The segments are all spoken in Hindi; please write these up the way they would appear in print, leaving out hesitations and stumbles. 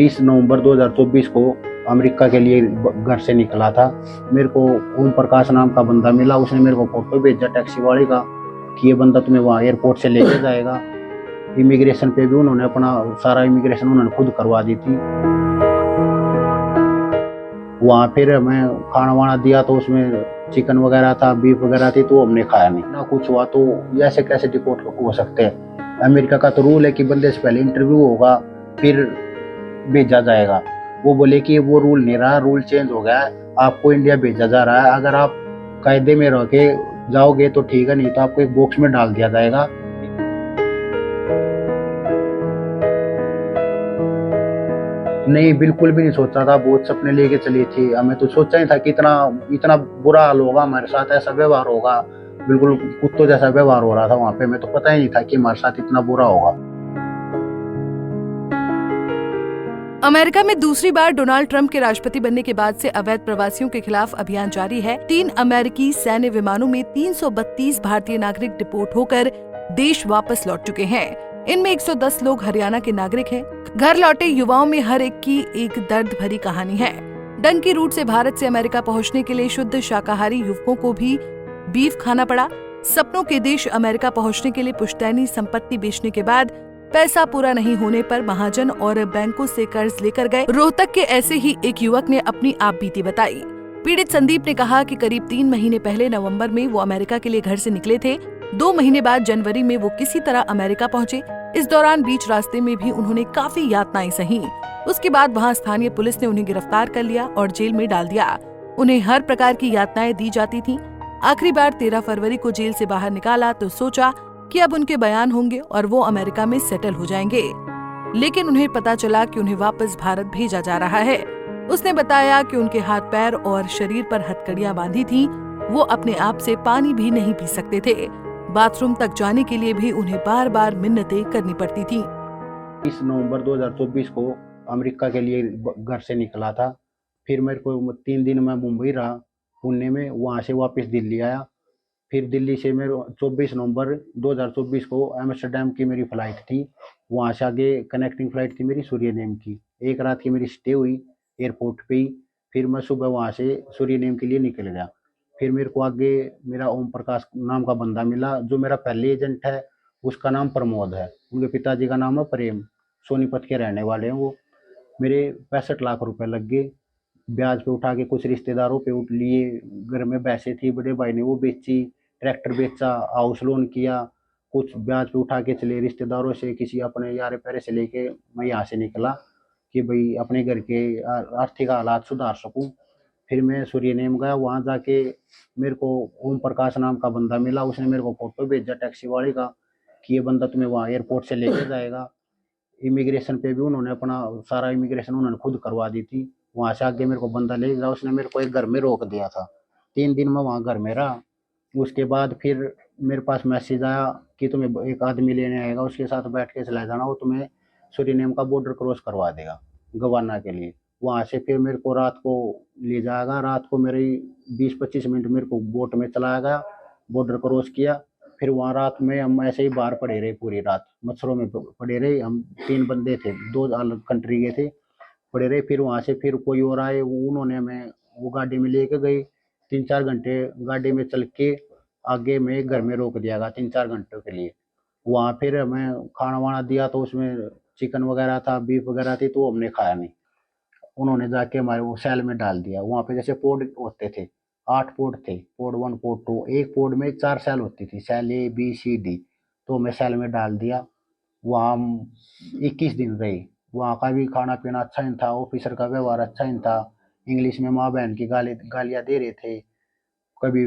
20 नवंबर 2024 को अमेरिका के लिए घर से निकला था। मेरे को ओम प्रकाश नाम का बंदा मिला, उसने मेरे को फोटो भेजा टैक्सी वाले का कि ये बंदा तुम्हें वहाँ एयरपोर्ट से लेके जाएगा। इमिग्रेशन पे भी उन्होंने अपना सारा इमिग्रेशन उन्होंने खुद करवा दी थी। वहाँ फिर हमें खाना वाना दिया तो उसमें चिकन वगैरह था, बीफ वगैरह थी, तो हमने खाया नहीं ना। कुछ हुआ तो ऐसे कैसे डिपोर्ट हो सकते हैं। अमेरिका का तो रूल है कि बंदे से पहले इंटरव्यू होगा फिर भेजा जाएगा। वो बोले कि वो रूल नहीं रहा, रूल चेंज हो गया है, आपको इंडिया भेजा जा रहा है। अगर आप कायदे में रह के जाओगे तो ठीक है, नहीं तो आपको एक बॉक्स में डाल दिया जाएगा। नहीं, बिल्कुल भी नहीं सोचा था। बहुत सपने लेके चली थी, हमें तो सोचा ही था कि इतना इतना बुरा हाल होगा हमारे साथ, ऐसा व्यवहार होगा। बिल्कुल कुत्तों जैसा व्यवहार हो रहा था वहाँ पे। हमें तो पता ही नहीं था कि हमारे साथ इतना बुरा होगा। अमेरिका में दूसरी बार डोनाल्ड ट्रंप के राष्ट्रपति बनने के बाद से अवैध प्रवासियों के खिलाफ अभियान जारी है। 3 अमेरिकी सैन्य विमानों में 332 भारतीय नागरिक डिपोर्ट होकर देश वापस लौट चुके हैं। इनमें 110 लोग हरियाणा के नागरिक हैं। घर लौटे युवाओं में हर एक की एक दर्द भरी कहानी है। डंकी रूट से भारत से अमेरिका पहुंचने के लिए शुद्ध शाकाहारी युवकों को भी बीफ खाना पड़ा। सपनों के देश अमेरिका पहुंचने के लिए पुश्तैनी संपत्ति बेचने के बाद पैसा पूरा नहीं होने पर महाजन और बैंकों से कर्ज लेकर गए। रोहतक के ऐसे ही एक युवक ने अपनी आप बीती बताई। पीड़ित संदीप ने कहा कि करीब 3 महीने पहले नवंबर में वो अमेरिका के लिए घर से निकले थे। 2 महीने बाद जनवरी में वो किसी तरह अमेरिका पहुंचे। इस दौरान बीच रास्ते में भी उन्होंने काफी यातनाएं सही। उसके बाद वहां स्थानीय पुलिस ने उन्हें गिरफ्तार कर लिया और जेल में डाल दिया। उन्हें हर प्रकार की यातनाएं दी जाती थी। आखिरी बार 13 फरवरी को जेल से बाहर निकाला तो सोचा कि अब उनके बयान होंगे और वो अमेरिका में सेटल हो जाएंगे, लेकिन उन्हें पता चला कि उन्हें वापस भारत भेजा जा रहा है। उसने बताया कि उनके हाथ पैर और शरीर पर हथकड़ियां बांधी थी। वो अपने आप से पानी भी नहीं पी सकते थे। बाथरूम तक जाने के लिए भी उन्हें बार बार मिन्नतें करनी पड़ती थी। 20 नवंबर 2024 को अमेरिका के लिए घर से निकला था। फिर मेरे को 3 दिन मैं मुंबई रहा, पुणे में। वहाँ से वापस दिल्ली आया। फिर दिल्ली से मेरे 24 नवंबर 2024 को एम्स्टर्डम की मेरी फ़्लाइट थी। वहाँ से आगे कनेक्टिंग फ़्लाइट थी मेरी सूर्यनेम की। एक रात की मेरी स्टे हुई एयरपोर्ट पे ही। फिर मैं सुबह वहाँ से सूर्यनेम के लिए निकल गया। फिर मेरे को आगे मेरा ओम प्रकाश नाम का बंदा मिला, जो मेरा पहले एजेंट है। उसका नाम प्रमोद है, उनके पिताजी का नाम है प्रेम। सोनीपत के रहने वाले हैं वो। मेरे 65 लाख रुपए लग गए ब्याज पे उठा के। कुछ रिश्तेदारों पे उठ लिए, घर में भैंसें थी बड़े भाई ने वो बेची, ट्रैक्टर बेचा, हाउस लोन किया। कुछ ब्याज पे उठा के चले रिश्तेदारों से, किसी अपने यार पैरे से लेके मैं यहाँ से निकला कि भाई अपने घर के आर्थिक हालात सुधार सकूं। फिर मैं सूर्यनेम गया। वहाँ जाके मेरे को ओम प्रकाश नाम का बंदा मिला, उसने मेरे को फोटो भेजा टैक्सी वाले का कि ये बंदा तुम्हें वहाँ एयरपोर्ट से लेके जाएगा। इमिग्रेशन पे भी उन्होंने अपना सारा इमिग्रेशन उन्होंने खुद करवा दी थी। वहाँ से आगे मेरे को बंदा ले गया, उसने मेरे को एक घर में रोक दिया था। 3 दिन मैं वहाँ घर में रहा। उसके बाद फिर मेरे पास मैसेज आया कि तुम्हें एक आदमी लेने आएगा, उसके साथ बैठ के चला जाना, वो तुम्हें सूरीनेम का बॉर्डर क्रॉस करवा देगा गवाना के लिए। वहाँ से फिर मेरे को रात को ले जाएगा। रात को मेरी 20-25 मिनट मेरे को बोट में चलाया गया, बॉर्डर क्रॉस किया। फिर वहाँ रात में हम ऐसे ही बाहर पड़े रहे, पूरी रात मच्छरों में पड़े रहे। हम 3 बंदे थे, 2 अलग कंट्री के थे, पड़े रहे। फिर वहाँ से फिर कोई और आए, उन्होंने हमें वो गाड़ी में लेके गई। 3-4 घंटे गाड़ी में चल के आगे में घर में रोक दिया गया 3-4 घंटों के लिए। वहाँ फिर हमें खाना वाना दिया तो उसमें चिकन वगैरह था, बीफ वगैरह थी, तो हमने खाया नहीं। उन्होंने जाके हमारे वो सेल में डाल दिया। वहाँ पे जैसे पोड होते थे, 8 पोड थे, पोड 1 पोड 2। एक पोड में 4 सेल होती थी, cell A B C D. तो हमें सेल में डाल दिया। वहाँ हम 21 दिन रहे। वहाँ का भी खाना पीना अच्छा ही था, ऑफिसर का व्यवहार अच्छा ही था। इंग्लिश में माँ बहन की गालियाँ दे रहे थे। कभी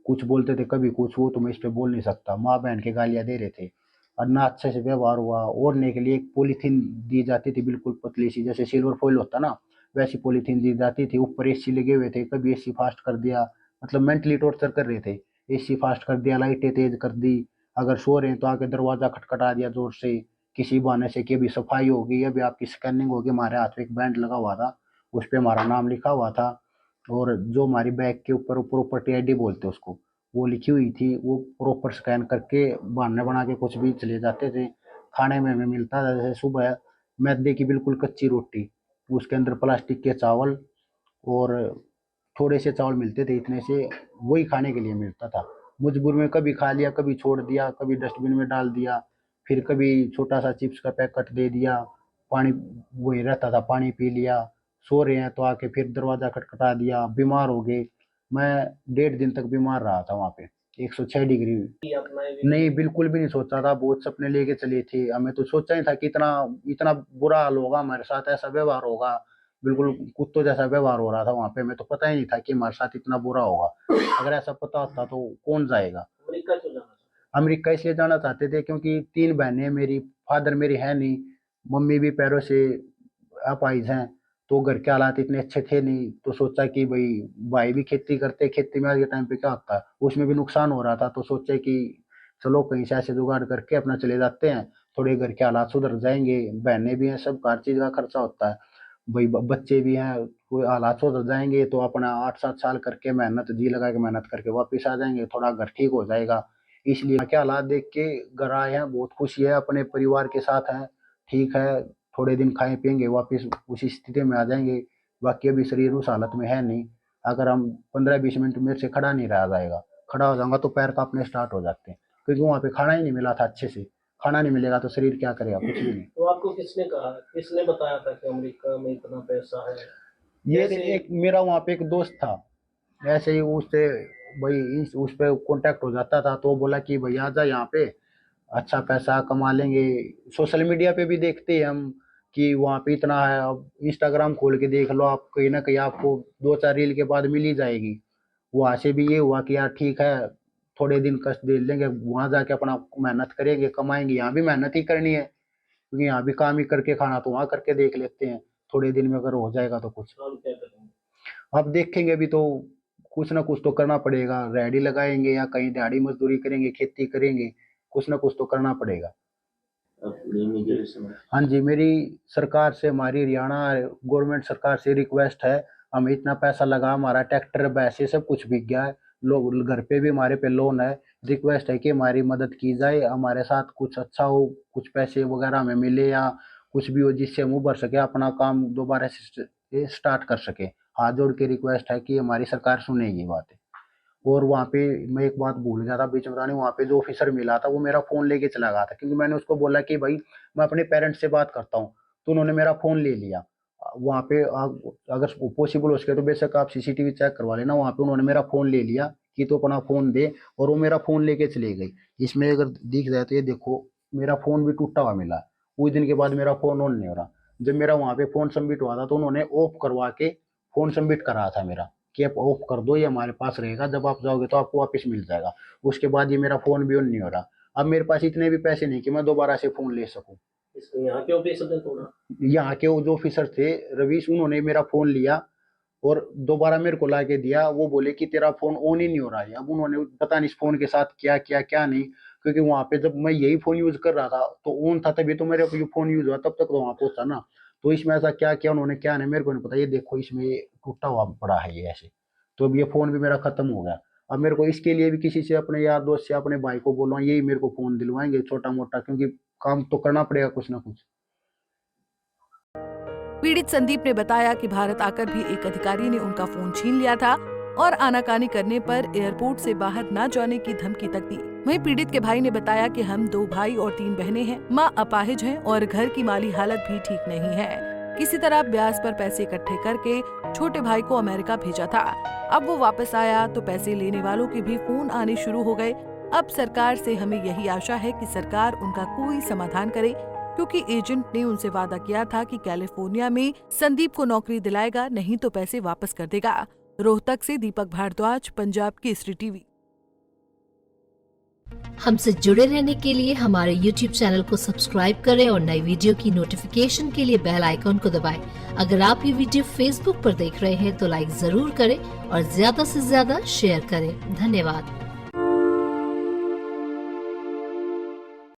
कुछ बोलते थे, कभी कुछ। वो तो मैं इस पे बोल नहीं सकता। माँ बहन की गालियाँ दे रहे थे और ना अच्छे से व्यवहार हुआ। ओढ़ने के लिए एक पॉलीथीन दी जाती थी, बिल्कुल पतली सी, जैसे सिल्वर फॉइल होता ना, वैसी पॉलीथीन दी जाती थी। ऊपर एसी लगे हुए थे, कभी एसी फास्ट कर दिया, मतलब मेंटली टॉर्चर कर रहे थे। एसी फास्ट कर दिया, लाइटें तेज कर दी। अगर सो रहे हैं तो आके दरवाजा खटखटा दिया जोर से, किसी बहाने से कि अभी सफाई होगी, अभी आपकी स्कैनिंग होगी। हमारे हाथ में एक बैंड लगा हुआ था, उस पर हमारा नाम लिखा हुआ था। और जो हमारी बैग के ऊपर प्रॉपर्टी आईडी बोलते उसको, वो लिखी हुई थी। वो प्रॉपर स्कैन करके बहाने बना के कुछ भी चले जाते थे। खाने में हमें मिलता था जैसे सुबह मैदे की बिल्कुल कच्ची रोटी, उसके अंदर प्लास्टिक के चावल और थोड़े से चावल मिलते थे, इतने से वही खाने के लिए मिलता था। मजबूर में कभी खा लिया, कभी छोड़ दिया, कभी डस्टबिन में डाल दिया, फिर कभी छोटा सा चिप्स का पैकेट दे दिया, पानी वही रहता था, पानी पी लिया, सो रहे हैं तो आके फिर दरवाज़ा खटखटा दिया, बीमार हो गए। मैं 1.5 दिन तक बीमार रहा था वहाँ पे, 106 डिग्री। नहीं, बिल्कुल भी नहीं सोचा था, बहुत सपने लेके चले थे, हमें तो सोचा ही था कि इतना इतना बुरा हाल होगा हमारे साथ, ऐसा व्यवहार होगा, बिल्कुल कुत्तों जैसा व्यवहार हो रहा था वहाँ पे। हमें तो पता ही नहीं था कि हमारे साथ इतना बुरा होगा। अगर ऐसा पता होता तो कौन जाएगा। अमेरिका क्यों जाना चाहते? अमेरिका इसलिए जाना चाहते थे क्योंकि 3 बहनें हैं मेरी, फादर मेरी है नहीं, मम्मी भी पैरों से अपाहिज हैं, तो घर के हालात इतने अच्छे थे नहीं, तो सोचा कि भाई भी खेती करते, खेती में आज के टाइम पे क्या होता है, उसमें भी नुकसान हो रहा था, तो सोचे कि चलो कहीं से ऐसे जुगाड़ करके अपना चले जाते हैं, थोड़े घर के हालात सुधर जाएंगे, बहनें भी हैं, सब हर चीज़ का खर्चा होता है, बच्चे भी हैं, कोई हालात सुधर जाएंगे तो अपना 8-7 साल करके मेहनत, जी लगा के मेहनत करके वापस आ जाएंगे, थोड़ा घर ठीक हो जाएगा। इसलिए के हालात देख के घर आए हैं, बहुत खुशी है, अपने परिवार के साथ हैं, ठीक है, थोड़े दिन खाएं पिएंगे वापस उसी स्थिति में आ जाएंगे। बाकी अभी शरीर उस हालत में है नहीं, अगर हम 15-20 मिनट मेरे से खड़ा नहीं रहा जाएगा, खड़ा हो जाऊंगा तो पैर कांपने स्टार्ट हो जाते हैं, क्योंकि वहाँ पे खाना ही नहीं मिला था अच्छे से। खाना नहीं मिलेगा तो शरीर क्या करेगा, कुछ भी नहीं। तो आपको किसने कहा, किसने बताया था कि अमेरिका में इतना पैसा है? ये ऐसे- एक मेरा वहाँ पे एक दोस्त था, ऐसे ही उससे उस पे कांटेक्ट हो जाता था, तो वो बोला कि भाई आ जा यहाँ पे, अच्छा पैसा कमा लेंगे। सोशल मीडिया पे भी देखते हैं हम कि वहाँ पे इतना है, अब इंस्टाग्राम खोल के देख लो आप, कहीं ना कहीं आपको 2-4 रील के बाद मिल ही जाएगी। वहाँ से भी ये हुआ कि यार ठीक है, थोड़े दिन कष्ट दे लेंगे, वहाँ जाके अपना मेहनत करेंगे, कमाएंगे, यहाँ भी मेहनत ही करनी है, क्योंकि यहाँ भी काम ही करके खाना, तो वहाँ करके देख लेते हैं, थोड़े दिन में अगर हो जाएगा तो कुछ। हम क्या करेंगे? अब देखेंगे, अभी तो कुछ ना कुछ तो करना पड़ेगा, रेहड़ी लगाएंगे या कहीं दिहाड़ी मजदूरी करेंगे, खेती करेंगे, कुछ ना कुछ तो करना पड़ेगा। अब इमिग्रेशन है। हाँ जी, मेरी सरकार से, हमारी हरियाणा गवर्नमेंट सरकार से रिक्वेस्ट है, हमें इतना पैसा लगा, हमारा ट्रैक्टर भैंसे सब कुछ बिक गया है, लोग घर पे भी हमारे पे लोन है, रिक्वेस्ट है कि हमारी मदद की जाए, हमारे साथ कुछ अच्छा हो, कुछ पैसे वगैरह हमें मिले या कुछ भी हो जिससे हम उभर सके, अपना काम दोबारा से स्टार्ट कर सके। हाथ जोड़ के रिक्वेस्ट है कि हमारी सरकार सुनेगी बात है। और वहाँ पे मैं एक बात भूल गया था बीच में बताने, वहाँ पे जो ऑफिसर मिला था वो मेरा फ़ोन लेके चला गया था, क्योंकि मैंने उसको बोला कि भाई मैं अपने पेरेंट्स से बात करता हूँ, तो उन्होंने मेरा फ़ोन ले लिया। वहाँ पे अगर पॉसिबल हो सके तो बेशक आप सीसीटीवी चेक करवा लेना, वहाँ पे उन्होंने मेरा फ़ोन ले लिया कि तो अपना फ़ोन दे, और वो मेरा फ़ोन लेके चले गई। इसमें अगर दिख जाए तो ये देखो, मेरा फ़ोन भी टूटा हुआ मिला, कुछ दिन के बाद मेरा फ़ोन ऑन नहीं हो रहा। जब मेरा वहाँ पे फ़ोन सबमिट हुआ था तो उन्होंने ऑफ करवा के फ़ोन सबमिट करा था मेरा, कि आप ऑफ कर दो, ये हमारे पास रहेगा, जब आप जाओगे तो आपको वापस मिल जाएगा। उसके बाद ये मेरा फ़ोन भी ऑन नहीं हो रहा। अब मेरे पास इतने भी पैसे नहीं कि मैं दोबारा से फ़ोन ले सकूँ। इसको यहाँ के ऑफिसर ने तोड़ा? यहाँ के वो जो ऑफिसर थे रवीश, उन्होंने मेरा फ़ोन लिया और दोबारा मेरे को ला के दिया। वो बोले कि तेरा फ़ोन ऑन ही नहीं हो रहा है। अब उन्होंने पता नहीं इस फ़ोन के साथ क्या किया क्या नहीं, क्योंकि वहाँ पे जब मैं यही फ़ोन यूज़ कर रहा था तो ऑन था, तभी तो मेरे ये फ़ोन यूज़ हुआ, तब तक तो वहाँ पहुँचा ना। तो इसमें ऐसा क्या किया उन्होंने, क्या नहीं, मेरे को नहीं पता। ये देखो, इसमें ये टूटा हुआ पड़ा है ये ऐसे। तो अब ये फ़ोन भी मेरा ख़त्म हो गया। अब मेरे को इसके लिए भी किसी से, अपने यार दोस्त से, अपने भाई को बोलूँ, यही मेरे को फ़ोन दिलवाएंगे छोटा मोटा, क्योंकि काम तो करना पड़ेगा कुछ ना कुछ। पीड़ित संदीप ने बताया कि भारत आकर भी एक अधिकारी ने उनका फोन छीन लिया था और आनाकानी करने पर एयरपोर्ट से बाहर न जाने की धमकी तक दी। वहीं पीड़ित के भाई ने बताया कि हम 2 भाई और 3 बहनें हैं, मां अपाहिज हैं और घर की माली हालत भी ठीक नहीं है। किसी तरह ब्याज पर पैसे इकट्ठे करके छोटे भाई को अमेरिका भेजा था। अब वो वापस आया तो पैसे लेने वालों के भी फोन आने शुरू हो गए। अब सरकार से हमें यही आशा है कि सरकार उनका कोई समाधान करे, क्योंकि एजेंट ने उनसे वादा किया था कि कैलिफोर्निया में संदीप को नौकरी दिलाएगा, नहीं तो पैसे वापस कर देगा। रोहतक से दीपक भारद्वाज, पंजाब केसरी टीवी। हमसे जुड़े रहने के लिए हमारे YouTube चैनल को सब्सक्राइब करें और नई वीडियो की नोटिफिकेशन के लिए बेल आइकॉन को दबाएं। अगर आप ये वीडियो Facebook पर देख रहे हैं तो लाइक जरूर करें और ज्यादा से ज्यादा शेयर करें। धन्यवाद।